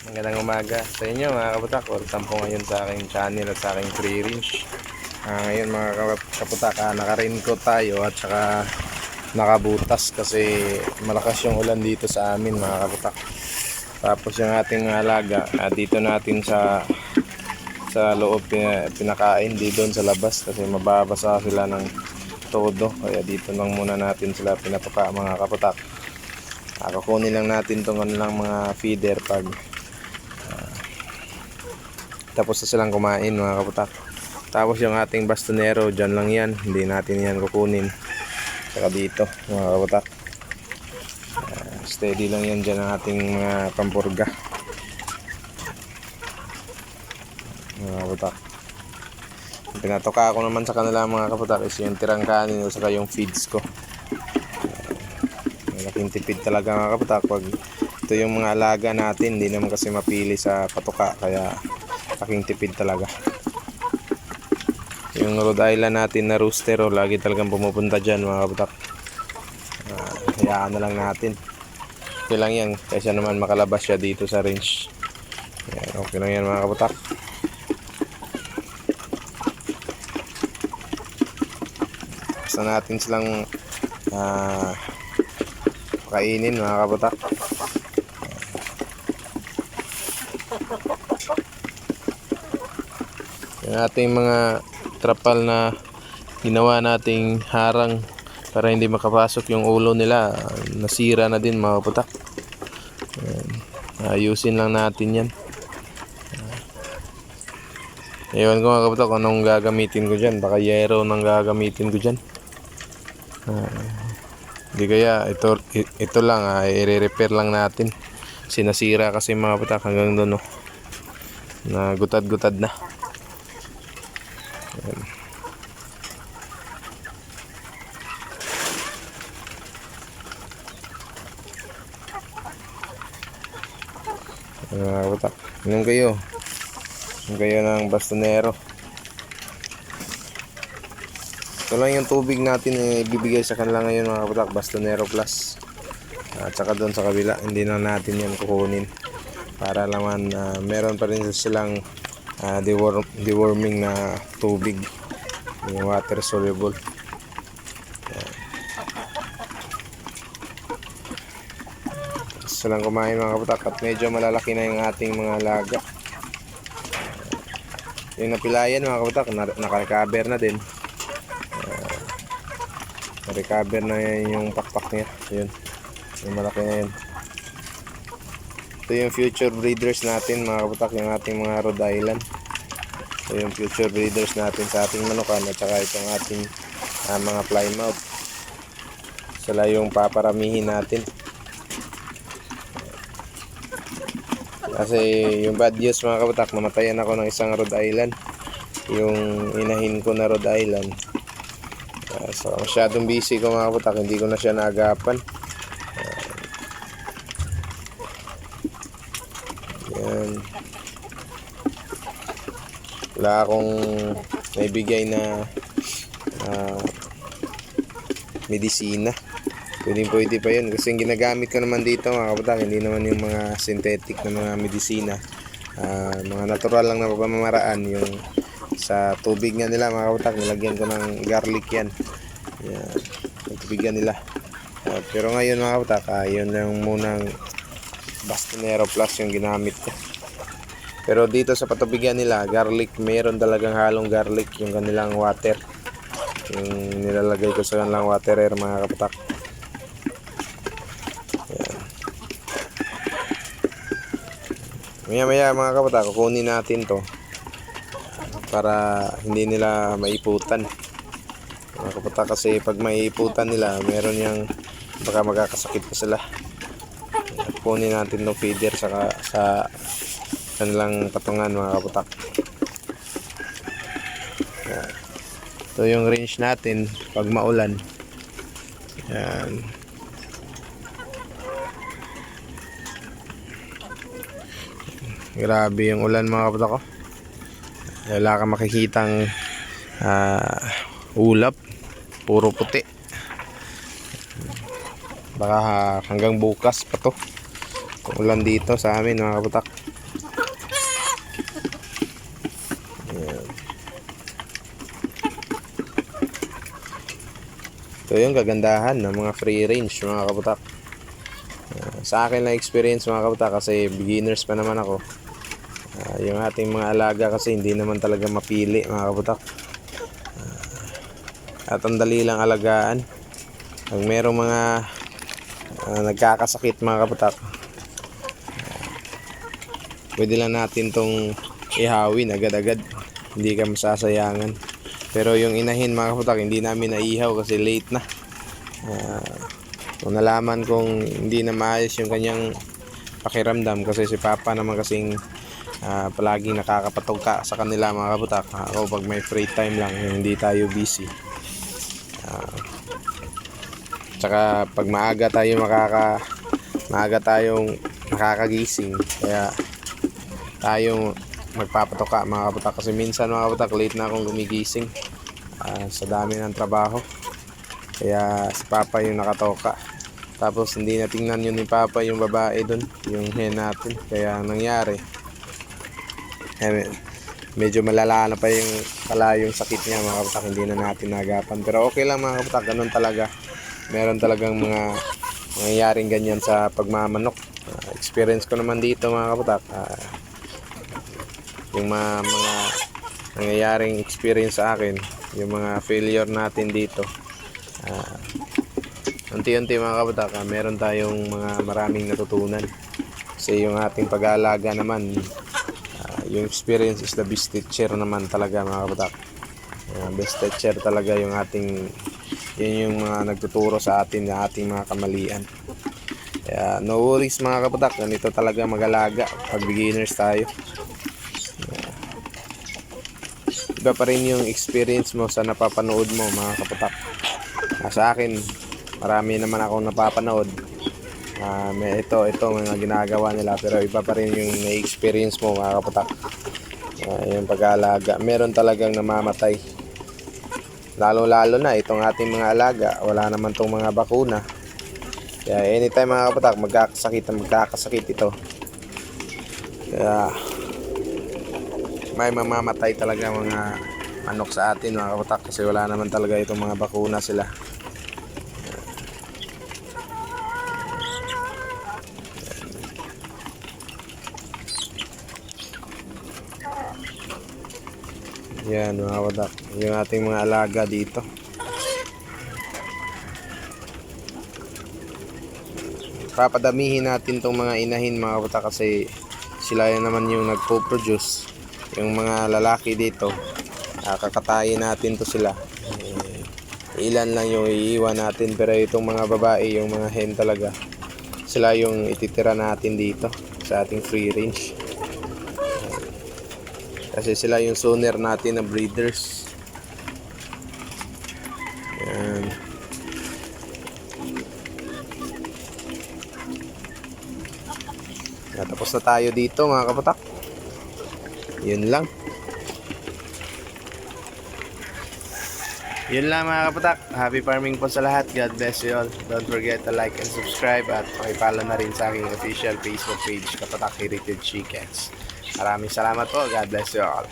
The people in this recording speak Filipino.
Magandang umaga sa inyo mga kaputak. Welcome po ngayon sa aking channel at sa aking free range. Ngayon mga kaputak, naka-raincoat tayo at saka nakabutas kasi malakas yung ulan dito sa amin mga kaputak. Tapos yung ating alaga, dito natin sa loob pinakain, di doon sa labas kasi mababasa sila ng todo. Kaya dito lang muna natin sila pinapaka mga kaputak. Kukunin lang natin itong mga feeder pag tapos na silang kumain mga kaputak. Tapos yung ating bastonero, dyan lang yan, hindi natin yan kukunin. Saka dito mga kaputak, steady lang yan dyan ang ating mga pampurga mga kaputak. Pinatoka ko naman sa kanila mga kaputak is yung tirang kanin o saka yung feeds ko. Malaking tipid talaga mga kaputak pag ito yung mga alaga natin, hindi naman kasi mapili sa patoka, kaya laking tipid talaga. Yung Rhode Island natin na rooster, lagi talagang pumupunta dyan mga kaputak. Hayaan na lang natin, okay lang yan, kaysa naman makalabas siya dito sa range. Yan, okay lang yan mga kaputak. Basta natin silang pakainin mga kaputak. Yung ating mga trapal na ginawa nating harang para hindi makapasok yung ulo nila, nasira na din mga kaputak. Ayusin lang natin yan. Ewan ko mga kaputak anong gagamitin ko dyan, baka yero nang gagamitin ko dyan. Hindi kaya ito lang, i-repair lang natin. Sinasira kasi mga kaputak hanggang doon, na gutad-gutad na. Mga kaputak, inom kayo ng bastonero. Ito lang yung tubig natin ibibigay sa kanila ngayon mga kaputak, bastonero plus. At saka doon sa kabila hindi na natin yan kukunin, para naman meron pa rin silang deworming na tubig, yung water soluble. Silang kumain mga kaputak at medyo malalaki na yung ating mga alaga. Yung napilayan mga kaputak, naka-recover na din. Na-recover na yung pakpak niya. Yun, yung malaki na yun. Ito yung future breeders natin mga kaputak, yung ating mga Rhode Island. Ito yung future breeders natin sa ating manukan at saka itong ating mga plymouth. Sila yung paparamihin natin. Kasi yung bad news mga kaputak, namatayan ako ng isang Rhode Island, yung inahin ko na Rhode Island. So masyadong busy ko mga kaputak, hindi ko na siya naagapan. Yan. Wala akong naibigay na medisina. Pwede pa yun kasi yung ginagamit ko naman dito mga kaputak, hindi naman yung mga synthetic na mga medisina, mga natural lang na pamamaraan. Yung sa tubig nga nila mga kaputak, nilagyan ko ng garlic yan. Yan, yung tubigan nila. Pero ngayon mga kaputak, yun lang munang bastonero plus yung ginamit ko. Pero dito sa patubigan nila, garlic, mayroon talagang halong garlic yung kanilang water, yung nilalagay ko sa kanilang water air mga kaputak. Maya mga kaputak, kukunin natin to para hindi nila maiputan mga kaputak, kasi pag maiputan nila meron yung baka magkakasakit pa sila. Kunin natin tong feeder sa kanilang patungan mga kaputak. Ito yung range natin pag maulan. Yan. Grabe yung ulan mga kaputak ko. Wala kang makikitang ulap, puro puti. Baka hanggang bukas pa to ulan dito sa amin mga kaputak. Ito yung kagandahan ng mga free range mga kaputak. Sa akin na experience mga kaputak, kasi beginners pa naman ako. Yung ating mga alaga kasi hindi naman talaga mapili mga kaputak. At ang dali lang alagaan. Pag merong mga nagkakasakit mga kaputak, pwede lang natin tong ihawin agad-agad, hindi ka masasayangan. Pero yung inahin mga kaputak, hindi namin naihaw kasi late na. Kung nalaman kong hindi na maayos yung kanyang pakiramdam, kasi si Papa naman kasing palaging nakakapatok ka sa kanila mga kaputak. Ako pag may free time lang, hindi tayo busy. Tsaka pag maaga tayong nakakagising, kaya tayo magpapatoka mga kaputak. Kasi minsan mga kaputak, late na akong gumigising sa dami ng trabaho, kaya si Papa yung nakatoka. Tapos hindi na tingnan yun ni Papa yung babae dun, yung hen natin. Kaya nangyari, medyo malala na pa yung yung sakit niya mga kaputak, hindi na natin nagapan. Pero okay lang mga kaputak, ganun talaga. Meron talagang mga nangyayaring ganyan sa pagmamanok. Experience ko naman dito mga kaputak. Yung mga nangyayaring experience sa akin, yung mga failure natin dito. Unti-unti mga kaputak, meron tayong mga maraming natutunan. Kasi yung ating pag-aalaga naman, yung experience is the best teacher naman talaga mga kaputak. Best teacher talaga yung ating, yun yung mga nagtuturo sa atin ng ating mga kamalian. Kaya no worries mga kaputak, ganito talaga mag-alaga pag beginners tayo. Iba pa rin yung experience mo sa napapanood mo mga kaputak. Sa akin, marami naman akong napapanood. Ito mga ginagawa nila, pero iba pa rin yung na-experience mo mga kaputak. Yung pag-aalaga, meron talagang namamatay. Lalo na itong ating mga alaga, wala naman tong mga bakuna. Kaya anytime mga kaputak, magkakasakit ito. Kaya may mamamatay talaga mga manok sa atin mga kaputak, kasi wala naman talaga itong mga bakuna sila. Yan mga kaputak, yung ating mga alaga dito. Papadamihin natin tong mga inahin mga kaputak, kasi sila yan naman yung nagpo-produce. Yung mga lalaki dito, kakatayin natin to sila. Ilan lang yung iiwan natin, pero itong mga babae, yung mga hen talaga, sila yung ititira natin dito sa ating free range. Kasi sila yung sooner natin na breeders. Yan. Tapos na tayo dito mga kaputak. Yun lang. Yun lang mga kaputak. Happy farming po sa lahat. God bless you all. Don't forget to like and subscribe, at pakipollow na rin sa aking official Facebook page, Kaputak Heritage Chickens. Maraming salamat po. God bless you all.